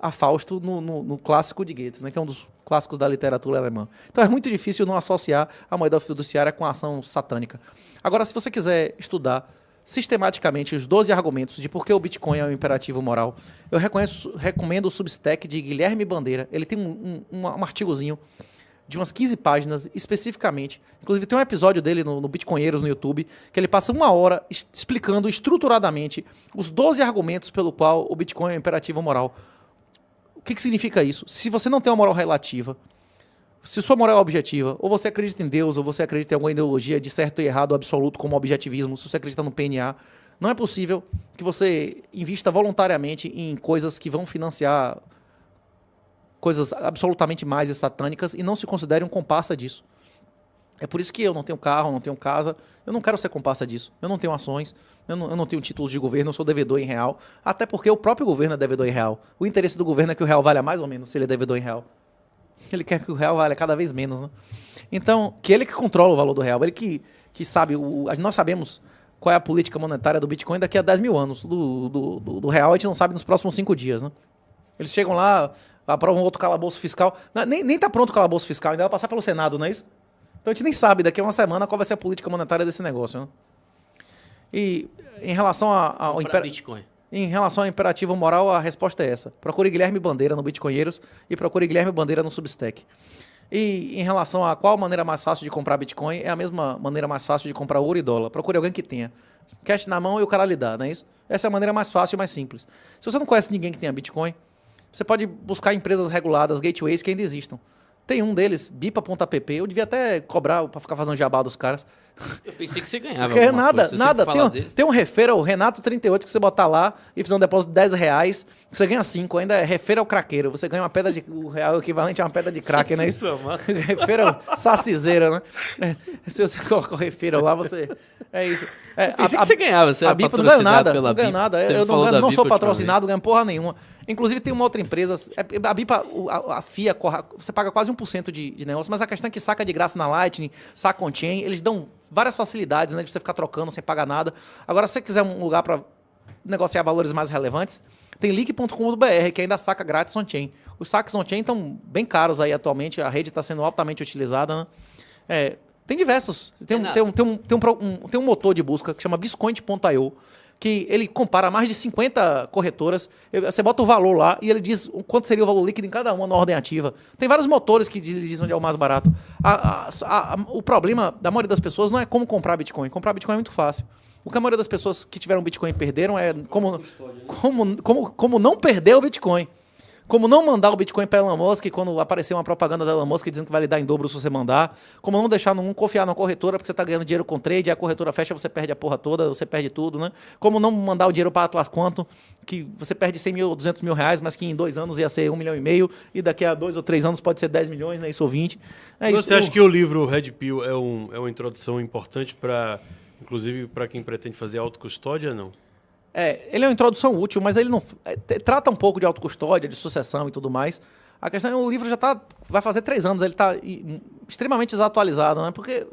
a Fausto no clássico de Goethe, né, que é um dos clássicos da literatura alemã. Então é muito difícil não associar a moeda fiduciária com a ação satânica. Agora, se você quiser estudar sistematicamente os 12 argumentos de por que o Bitcoin é um imperativo moral, eu recomendo o Substack de Guilherme Bandeira. Ele tem um artigozinho de umas 15 páginas especificamente. Inclusive tem um episódio dele no Bitcoinheiros no YouTube, que ele passa 1 hora explicando estruturadamente os 12 argumentos pelo qual o Bitcoin é um imperativo moral. O que significa isso? Se você não tem uma moral relativa, se sua moral é objetiva, ou você acredita em Deus, ou você acredita em alguma ideologia de certo e errado absoluto como objetivismo, se você acredita no PNA, não é possível que você invista voluntariamente em coisas que vão financiar coisas absolutamente mais e satânicas e não se considere um comparsa disso. É por isso que eu não tenho carro, não tenho casa, eu não quero ser comparsa disso. Eu não tenho ações, eu não tenho títulos de governo, eu sou devedor em real, até porque o próprio governo é devedor em real. O interesse do governo é que o real valha mais ou menos se ele é devedor em real. Ele quer que o real valha cada vez menos, né? Então, que ele que controla o valor do real, ele que sabe, nós sabemos qual é a política monetária do Bitcoin daqui a 10 mil anos. Do real a gente não sabe nos próximos 5 dias, né? Eles chegam lá, aprovam outro calabouço fiscal. Nem tá pronto o calabouço fiscal, ainda vai passar pelo Senado, não é isso? Então a gente nem sabe daqui a uma semana qual vai ser a política monetária desse negócio, né? E em relação ao Bitcoin. Em relação ao imperativo moral, a resposta é essa. Procure Guilherme Bandeira no Bitcoinheiros e procure Guilherme Bandeira no Substack. E em relação a qual maneira mais fácil de comprar Bitcoin, é a mesma maneira mais fácil de comprar ouro e dólar. Procure alguém que tenha. Cash na mão e o cara lhe dá, não é isso? Essa é a maneira mais fácil e mais simples. Se você não conhece ninguém que tenha Bitcoin, você pode buscar empresas reguladas, gateways, que ainda existam. Tem um deles, bipa.app, eu devia até cobrar para ficar fazendo jabá dos caras. Eu pensei que você ganhava Nada. Tem um referral, o Renato38, que você botar lá e fizer um depósito de R$10, você ganha 5, ainda é referral craqueiro. Você ganha uma pedra de... O real equivalente a uma pedra de crack, não é isso? Referral sacizeira, né? Se você colocar o referral lá, você... É isso. Eu pensei que você ganhava, você a era BIPA não ganha nada, pela não ganha BIPA. nada. Você Eu não sou patrocinado, não ganho porra nenhuma. Inclusive tem uma outra empresa, a BIPA, a FIA, você paga quase 1% de negócio, mas a questão é que saca de graça na Lightning, saca on-chain, eles dão várias facilidades, né, de você ficar trocando sem pagar nada. Agora, se você quiser um lugar para negociar valores mais relevantes, tem leak.com.br, que ainda saca grátis on-chain. Os saques on-chain estão bem caros aí atualmente, a rede está sendo altamente utilizada, né? Tem diversos. Tem um motor de busca que chama Biscoint.io, que ele compara mais de 50 corretoras. Você bota o valor lá e ele diz quanto seria o valor líquido em cada uma na ordem ativa. Tem vários motores que dizem onde é o mais barato. O problema da maioria das pessoas não é como comprar Bitcoin. Comprar Bitcoin é muito fácil. O que a maioria das pessoas que tiveram Bitcoin perderam é como não perder o Bitcoin. Como não mandar o Bitcoin para Elon Musk quando aparecer uma propaganda da Elon Musk dizendo que vai lhe dar em dobro se você mandar. Como não deixar confiar na corretora porque você está ganhando dinheiro com trade e a corretora fecha, você perde a porra toda, você perde tudo, né? Como não mandar o dinheiro para Atlas Quantum, que você perde 100 mil, 200 mil reais, mas que em 2 anos ia ser 1,5 milhão e daqui a 2 ou 3 anos pode ser 10 milhões, né? Isso ou 20. Você acha que o livro Red Pill é uma introdução importante para, inclusive, para quem pretende fazer autocustódia, não? Ele é uma introdução útil, mas ele não trata um pouco de autocustódia, de sucessão e tudo mais. A questão é que o livro já vai fazer 3 anos, ele está extremamente desatualizado, né? Porque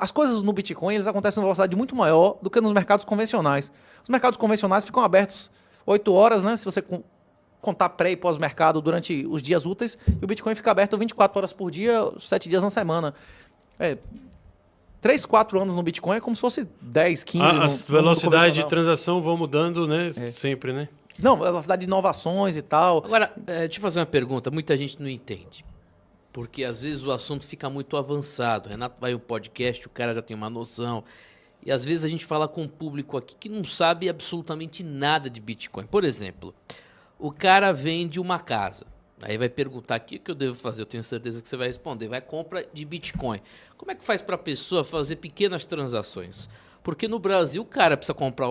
as coisas no Bitcoin eles acontecem numa velocidade muito maior do que nos mercados convencionais. Os mercados convencionais ficam abertos 8 horas, né? Se você contar pré e pós-mercado durante os dias úteis, e o Bitcoin fica aberto 24 horas por dia, 7 dias na semana. 3, 4 anos no Bitcoin é como se fosse 10, 15. As velocidades de transação vão mudando, né? Sempre, né? Não, velocidade de inovações e tal. Agora, deixa eu fazer uma pergunta. Muita gente não entende. Porque às vezes o assunto fica muito avançado. O Renato vai ao podcast, o cara já tem uma noção. E às vezes a gente fala com um público aqui que não sabe absolutamente nada de Bitcoin. Por exemplo, o cara vende uma casa. Aí vai perguntar aqui o que eu devo fazer, eu tenho certeza que você vai responder. Vai compra de Bitcoin. Como é que faz para a pessoa fazer pequenas transações? Porque no Brasil o cara precisa comprar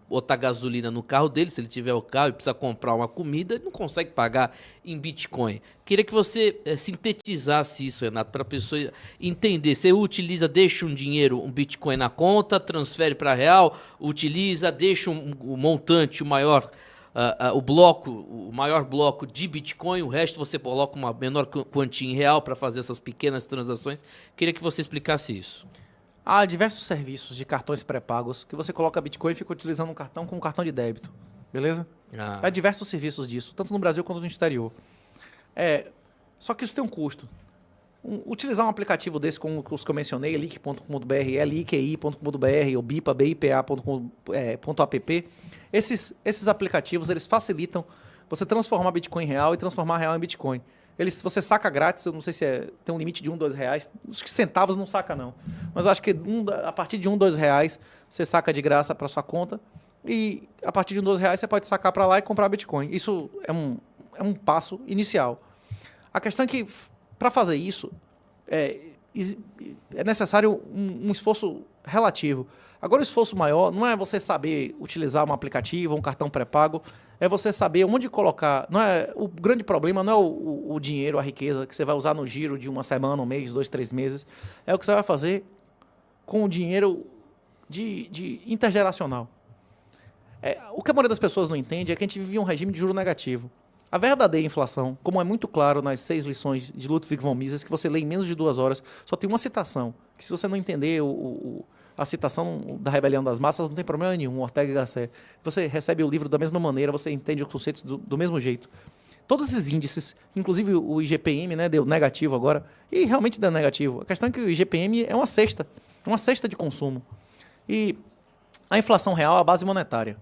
outra gasolina no carro dele, se ele tiver o carro, e precisa comprar uma comida, ele não consegue pagar em Bitcoin. Queria que você sintetizasse isso, Renato, para a pessoa entender. Você utiliza, deixa um Bitcoin na conta, transfere para real, utiliza, deixa um montante, o maior... o maior bloco de Bitcoin, o resto você coloca uma menor quantia em real para fazer essas pequenas transações. Queria que você explicasse isso. Há diversos serviços de cartões pré-pagos que você coloca Bitcoin e fica utilizando um cartão com um cartão de débito. beleza? Ah. Há diversos serviços disso, tanto no Brasil quanto no exterior. Só que isso tem um custo. Utilizar um aplicativo desse como os que eu mencionei, leak.com.br, liki.com.br, ou bipa, bipa.app, esses aplicativos, eles facilitam você transformar Bitcoin em real e transformar real em Bitcoin. Você saca grátis, eu não sei se tem um limite de R$1, R$2. Acho que centavos não saca, não. Mas eu acho que a partir de R$1, R$2, você saca de graça para sua conta. E a partir de R$1, você pode sacar para lá e comprar Bitcoin. Isso é um passo inicial. A questão é que, para fazer isso, é necessário um esforço relativo. Agora, o esforço maior não é você saber utilizar um aplicativo, um cartão pré-pago, é você saber onde colocar. O grande problema não é o dinheiro, a riqueza que você vai usar no giro de uma semana, um mês, 2, 3 meses. É o que você vai fazer com o dinheiro de intergeracional. O que a maioria das pessoas não entende é que a gente vive um regime de juro negativo. A verdadeira inflação, como é muito claro nas 6 lições de Ludwig von Mises, que você lê em menos de 2 horas, só tem uma citação, que se você não entender a citação da rebelião das massas, não tem problema nenhum, Ortega y Gasset. Você recebe o livro da mesma maneira, você entende os conceitos do mesmo jeito. Todos esses índices, inclusive o IGPM, né, deu negativo agora, e realmente deu negativo. A questão é que o IGPM é uma cesta de consumo. E a inflação real é a base monetária.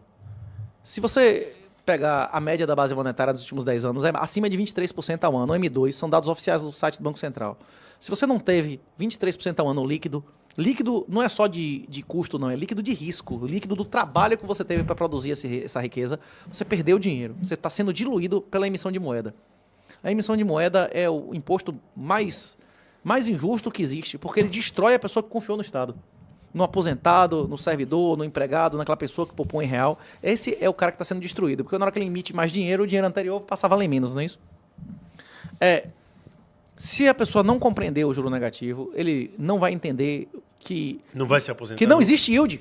Se você pegar a média da base monetária dos últimos 10 anos, é acima de 23% ao ano, M2, são dados oficiais do site do Banco Central. Se você não teve 23% ao ano líquido não é só de custo, não, é líquido de risco, líquido do trabalho que você teve para produzir essa riqueza, você perdeu dinheiro, você está sendo diluído pela emissão de moeda. A emissão de moeda é o imposto mais injusto que existe, porque ele destrói a pessoa que confiou no Estado. No aposentado, no servidor, no empregado, naquela pessoa que poupou em real. Esse é o cara que está sendo destruído. Porque na hora que ele emite mais dinheiro, o dinheiro anterior passa a valer menos, não é isso? Se a pessoa não compreender o juro negativo, ele não vai entender que... Não vai se aposentar. Que não existe yield.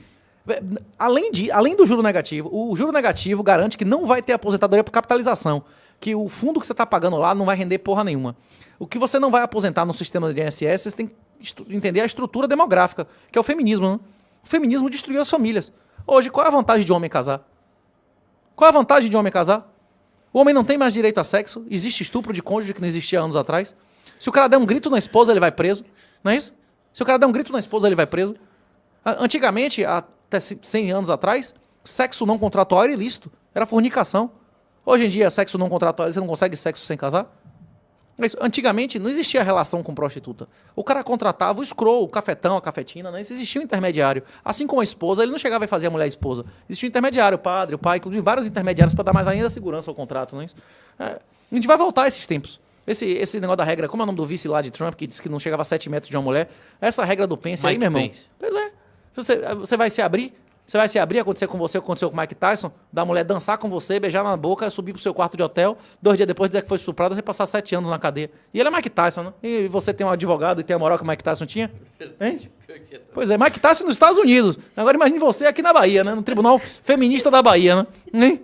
Além do juro negativo, o juro negativo garante que não vai ter aposentadoria por capitalização. Que o fundo que você está pagando lá não vai render porra nenhuma. O que você não vai aposentar no sistema de INSS, você tem que entender a estrutura demográfica, que é o feminismo. Né? O feminismo destruiu as famílias. Hoje, qual é a vantagem de homem casar? Qual é a vantagem de homem casar? O homem não tem mais direito a sexo. Existe estupro de cônjuge que não existia anos atrás. Se o cara der um grito na esposa, ele vai preso. Não é isso? Se o cara der um grito na esposa, ele vai preso. Antigamente, até 100 anos atrás, sexo não contratual era ilícito. Era fornicação. Hoje em dia, sexo não contratual, você não consegue sexo sem casar? Antigamente não existia relação com prostituta. O cara contratava o scroll, o cafetão, a cafetina, né? Existia um intermediário. Assim como a esposa, ele não chegava e fazia a mulher esposa. Existia um intermediário, o padre, o pai, inclusive vários intermediários para dar mais ainda segurança ao contrato. Né? A gente vai voltar a esses tempos. Esse negócio da regra, como é o nome do vice lá de Trump, que disse que não chegava a 7 metros de uma mulher, essa regra do Pence aí, meu irmão. Pence. Pois é. Você vai se abrir. Você vai se abrir, acontecer com você o que aconteceu com o Mike Tyson, da mulher dançar com você, beijar na boca, subir pro seu quarto de hotel, 2 dias depois dizer que foi estuprada, você passar 7 anos na cadeia. E ele é Mike Tyson, né? E você tem um advogado e tem a moral que o Mike Tyson tinha? Hein? Pois é, Mike Tyson nos Estados Unidos. Agora imagine você aqui na Bahia, né? No Tribunal Feminista da Bahia, né?